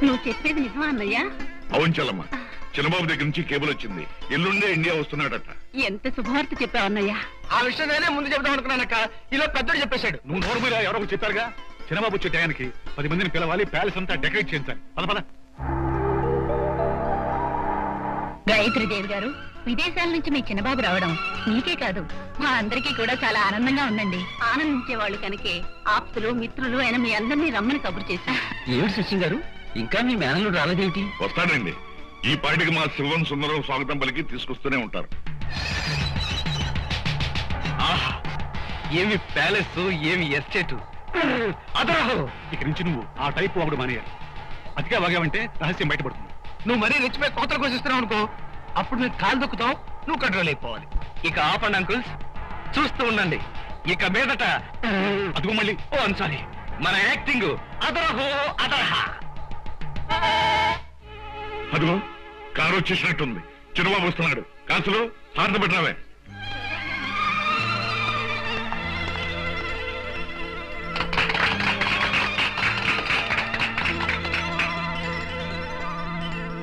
నువ్వు చెప్పేది నిజమా అన్నయ్య? అవును చెల్లమ్మ, చిన్నబాబు దగ్గర నుంచి కేబుల్ వచ్చింది. ఎల్లుండే ఇండియా వస్తున్నాడట. ఎంత శుభవార్త చెప్పావు అన్నయ్య. ఆ విషయం నేనే ముందు చెప్దాం అనుకున్నానక్క, ఇలా పెద్దడు చెప్పేశాడు. నువ్వు నోరు మీద ఎవరో చెప్పారుగా, చిన్నబాబు వచ్చే టయానికి 10 మందిని పిలవాలి, ప్యాలెస్ అంతా డెకరేట్ చేయించాలి. పద పద. గాయత్రీదేవి గారు, విదేశాల నుంచి మీ చిన్నబాబు రావడం మీకే కాదు మా అందరికీ కూడా చాలా ఆనందంగా ఉందండి. ఆనందించే వాళ్ళు కనుకే ఆప్తులు మిత్రులు అయిన మీ అందరినీ రమ్మని కబురు చేశా. ఏమిటి సచిన్ గారు, ఇంకా మీ మేనలు రాలేదేమిటి? వస్తాడండి. ఈ పాటికి మా శివం సుందరం స్వాగతం పలికి తీసుకొస్తూనే ఉంటారు. ఏమి ప్యాలెస్, ఏమి ఎస్టేట్. అదరాహో, ఇక్కడి నుంచి నువ్వు ఆ టైప్ ఒకడు మానేయాలి. అతిగా వాగావంటే రహస్యం బయటపడుతుంది. నువ్వు మరీ రెచ్చిపోయి కోతలు కోసిస్తున్నావు అనుకో, అప్పుడు నేను కాలు దొక్కుతావు, నువ్వు కంట్రోల్ అయిపోవాలి. ఇక ఆపండి అంకుల్స్, చూస్తూ ఉండండి. ఇక మీదట అదిగో మళ్ళీ. ఓ సారీ, మన యాక్టింగ్ అదరహో అదరహ. అదిగో కారు వచ్చేసినట్టుంది. చిన్నబాబు వస్తున్నాడు. కాసులు హారత పెట్టినావే.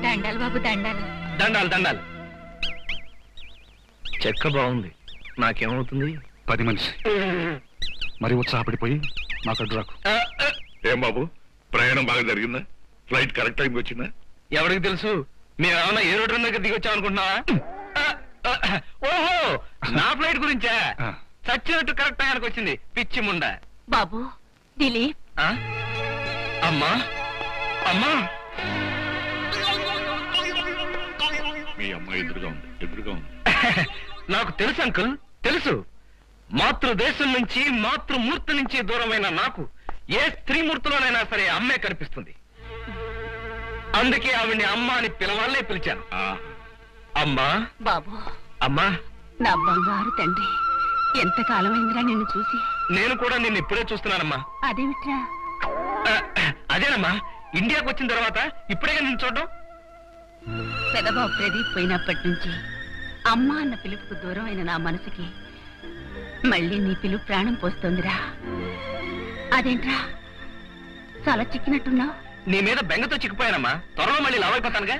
దండాలు బాబు, దండాలు. దండాలు దండాలు. చెక్క బాగుంది, నాకేమవుతుంది? 10 మనిషి మరి ఉత్సాహపడిపోయి మాకు అడ్డు రాకు. ఏం బాబు, ప్రయాణం బాగా జరిగిందా? ఫ్లైట్ కరెక్ట్ టైంకి వచ్చిందా? ఎవరికి తెలుసు, మేమేమన్నా ఏ రోడ్డు దగ్గర దిగొచ్చాం అనుకుంటున్నావా? ఓహో, నా ఫ్లైట్ గురించా? చచ్చినట్టు కరెక్ట్ టైంకి వచ్చింది, పిచ్చి ముండ. బాబు దిలీప్. అమ్మా అమ్మా, మీ అమ్మాయి ఎదురుగా ఉంది, ఎదురుగా ఉంది. నాకు తెలుసు అంకుల్, తెలుసు. మాతృదేశం నుంచి, మాతృమూర్తి నుంచి దూరమైన నాకు ఏ స్త్రీమూర్తిలోనైనా సరే అమ్మే కనిపిస్తుంది. అందుకే ఆవిడ్ని అమ్మ అని పిలవాలనే పిలిచాను. అమ్మా. బాబు. అమ్మా. నా బంగారు తండ్రి, ఎంతకాలమైందిరా నిన్ను చూసి. నేను కూడా నిన్ను ఇప్పుడే చూస్తున్నానమ్మా. అదేమిట్రా? అదేనమ్మా, ఇండియాకి వచ్చిన తర్వాత ఇప్పుడే నేను చూడడం. పెదబాబు ప్రదీప్ పోయినప్పటి నుంచి అమ్మ అన్న పిలుపుకు దూరం అయిన నా మనసుకి మళ్ళీ నీ పిలుపు ప్రాణం పోస్తోందిరా. అదేంట్రా చాలా చిక్కినట్టున్నావు? నీ మీద బెంగతో చిక్కిపోయానమ్మా, త్వరలో మళ్ళీ లావైపోతానుగా.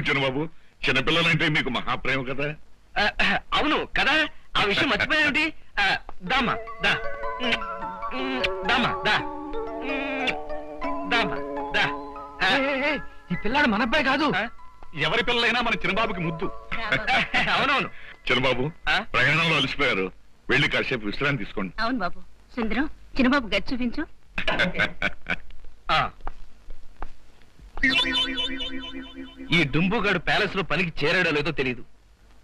చిన్నబాబు, చిన్నపిల్లలంటే మీకు మహాప్రేమ కదా? అవును కదా, ఆ విషయం మర్చిపోయావుటి. దామా దా, దామా దా, దామా దా. ఈ పిల్లాడు మన అబ్బాయి కాదు. ఎవరి పిల్లలైనా మన చిన్నబాబుకి ముద్దు. అవునవును. చిన్నబాబు, ప్రయాణంలో అలసిపోయారు, వెళ్ళి కాసేపు విశ్రాంతి తీసుకోండి. అవును బాబు. సుందరం, చిన్నబాబు గది చూపించు. ఈ డుంబుగాడు ప్యాలెస్ లో పనికి చేరాడో లేదో తెలియదు.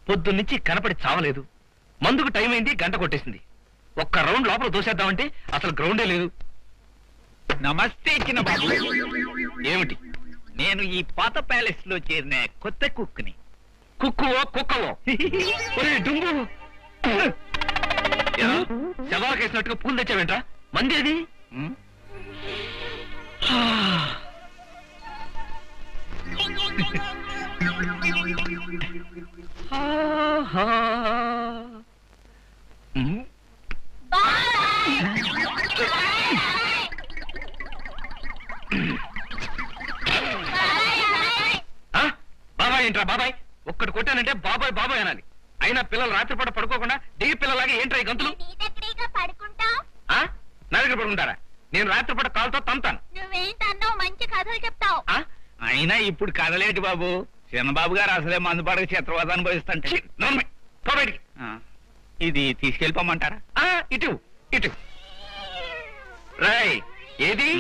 పొద్దున్నుంచి కనపడి చావలేదు. మందుకు టైం అయింది, గంట కొట్టేసింది. ఒక్క రౌండ్ లోపల దోసేద్దామంటే అసలు గ్రౌండే లేదు. నమస్తే చిన్నబాబు. ఏమిటి? నేను ఈ పాత ప్యాలెస్ లో చేరిన కొత్త కుక్ని. కుక్కువో కుక్కవో? డుంబు శవాలకేసినట్టుగా పూలు తెచ్చావేంట్రా? మంది అది? బాబాయ్ ఏంట్రా బాబాయ్? ఒక్కటి కొట్టానంటే బాబాయ్ బాబాయ్ అనాలి. అయినా పిల్లలు రాత్రిపూట పడుకోకుండా దిగి పిల్లలాగా ఏంట్రా ఈ గంతులు? నా దగ్గర పడుకుంటారా? నేను రాత్రిపూట కాలుతో తంతాను. మంచి కథలు చెప్తావు. అయినా ఇప్పుడు కదలేటి బాబు, చిన్నబాబు గారు అసలే మందు పడక చిత్రవద అనుభవిస్తుంటే. ఇది తీసుకెళ్ళిపోమంటారా? ఇటు ఇటు రాయ్. ఏది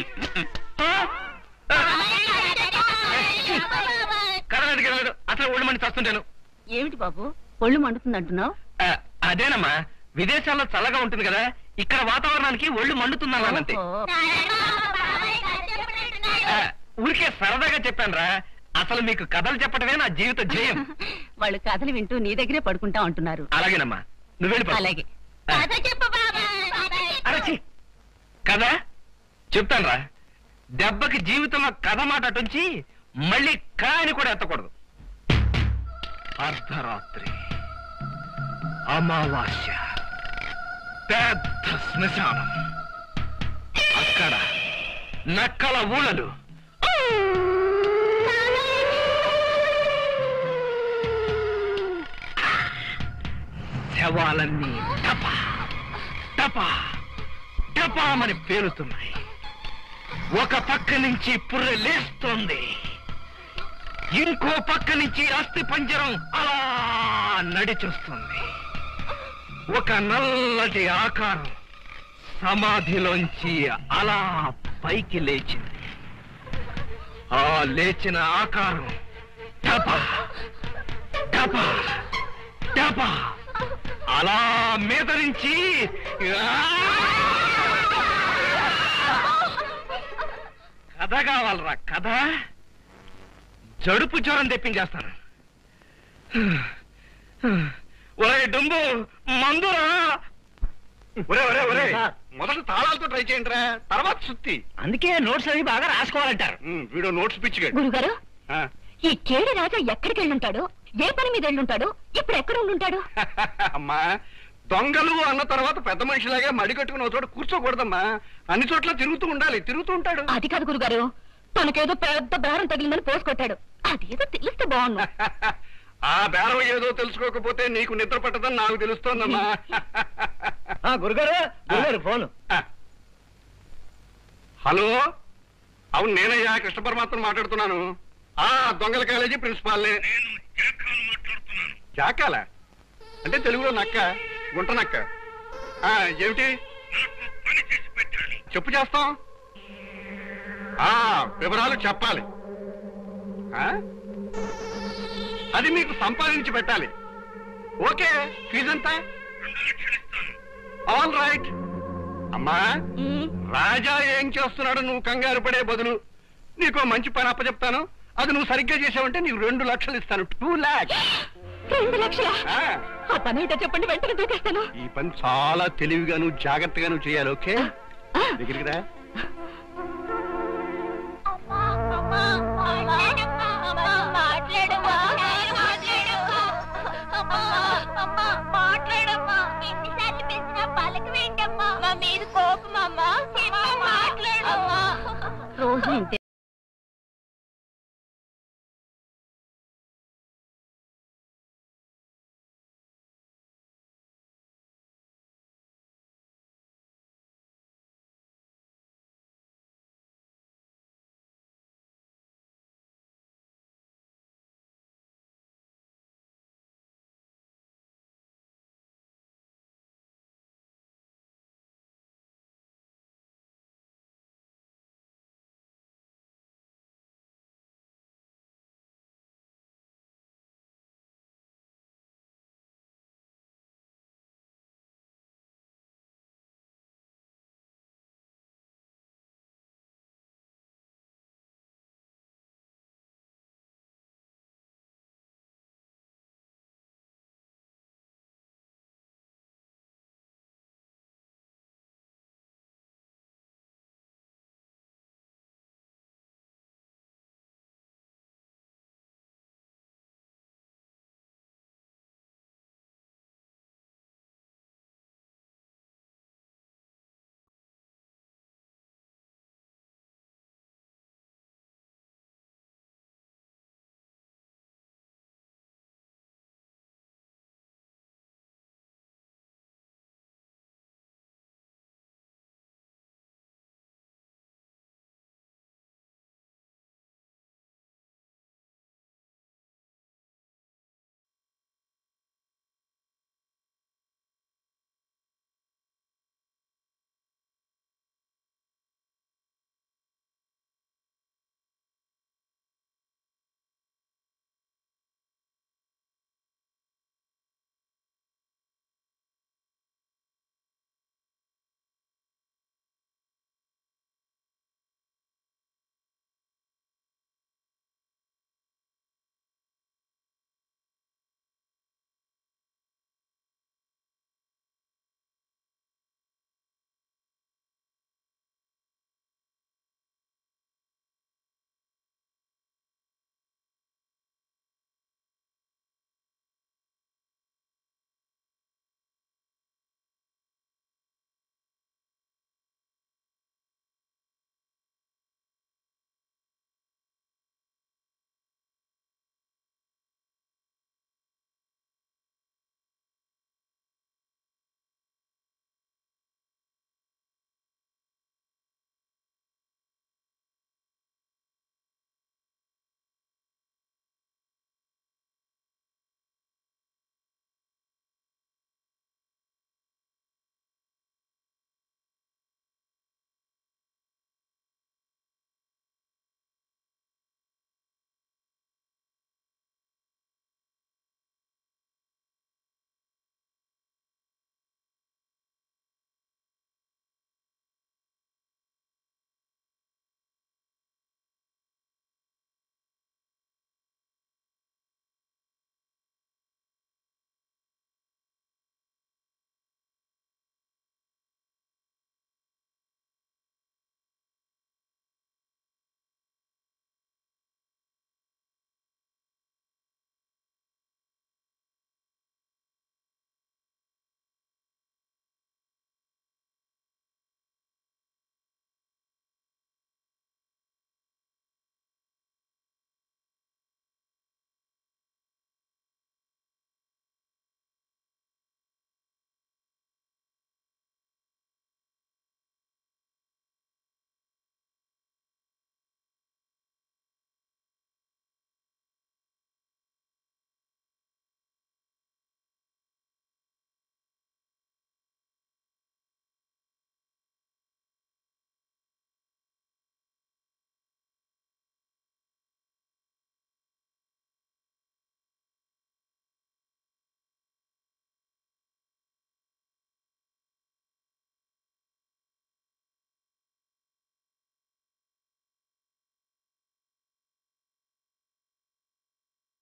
కదలడికి అసలు ఒళ్ళు మండి చస్తుంటాను. ఏమిటి బాబు ఒళ్ళు మండుతుంది అంటున్నావు? అదేనమ్మా, విదేశాల్లో చల్లగా ఉంటుంది కదా, ఇక్కడ వాతావరణానికి ఒళ్ళు మండుతుందన్నానంతే. ఊరికే సరదాగా చెప్పానురా. అసలు మీకు కథలు చెప్పడమే నా జీవిత ధ్యేయం. వాళ్ళు కథలు వింటూ నీ దగ్గరే పడుకుంటా ఉంటున్నారు. అలాగేనమ్మా, నువ్వు వెళ్ళి. అలాగే. అరచి కదా చెప్తానురా. దెబ్బకి జీవితంలో కథ మాట అటుంచి మళ్ళీ కాని కూడా ఎత్తకూడదు. అర్ధరాత్రి, అమావాస్య, పెద్ద శ్మశానం. అక్కడ నక్కల ఊళ్ళలు. శవాలన్నీ టపా టపా టపామని పేలుతున్నాయి. ఒక పక్క నుంచి పుర్రె లేస్తోంది, ఇంకో పక్క నుంచి అస్థి పంజరం అలా నడిచొస్తుంది. ఒక నల్లటి ఆకారం సమాధిలోంచి అలా పైకి లేచింది. ఆ లేచిన ఆకారం టపా టపా టపా అలా మీద నుంచి కథ కావాలరా, కథ. జడుపు జ్వరం తెప్పించేస్తాను. ఒరే డుంబు, మందురా. ఒరే ఒరే ఒరే, మొదట తాళాలతో ట్రై చేయండి రా, తర్వాత సుత్తి. అందుకే నోట్స్ అవి బాగా రాసుకోవాలంటారు. వీడు నోట్స్ పిచ్చిగాడు. గురుగారు, ఈ కేడి రాజా ఎక్కడికి వెళ్ళుంటాడు? ఏ పని మీద వెళ్ళుంటాడు? ఇప్పుడు ఎక్కడ ఉండుంటాడు? అమ్మా, దొంగలు అన్న తర్వాత పెద్ద మనిషిలాగా మడి కట్టుకుని ఒక చోట కూర్చోకూడదమ్మా. అన్ని చోట్ల తిరుగుతూ ఉండాలి, తిరుగుతూ ఉంటాడు. అది కాదు గురుగారు, తనకేదో పెద్ద బేరం తగిలిందని పోసుకొట్టాడు. అదేదో తెలిస్తే బాగుండు. ఆ బేరం ఏదో తెలుసుకోకపోతే నీకు నిద్ర పట్టదని నాకు తెలుస్తోందమ్మా. గురుగారు, గురుగారు ఫోన్. హలో, అవును నేనయ్యా, కృష్ణ పరమాత్మ మాట్లాడుతున్నాను. దొంగల కాలేజీ ప్రిన్సిపాల్ని. జాకాల అంటే తెలుగులో నక్క, గుంట నక్క. ఏమిటి చెప్పు, చేస్తాం. వివరాలు చెప్పాలి. అది మీకు సంపాదించి పెట్టాలి. ఓకే, ఫీజు ఎంత? All right. అమ్మా, రాజా ఏం చేస్తున్నాడు నువ్వు కంగారు పడే బదులు నీకు మంచి పని అప్పచెప్తాను. అది నువ్వు సరిగ్గా చేసావంటే నీకు 2 లక్షలు ఇస్తాను. 2 lakhs. 2 లక్షలా? ఆ పని అయితే చెప్పండి, వెంటనే దూకేస్తాను. ఈ పని చాలా తెలివిగా నువ్వు జాగ్రత్తగా నువ్వు చేయాలి. ఓకే, దగ్గరికి రా.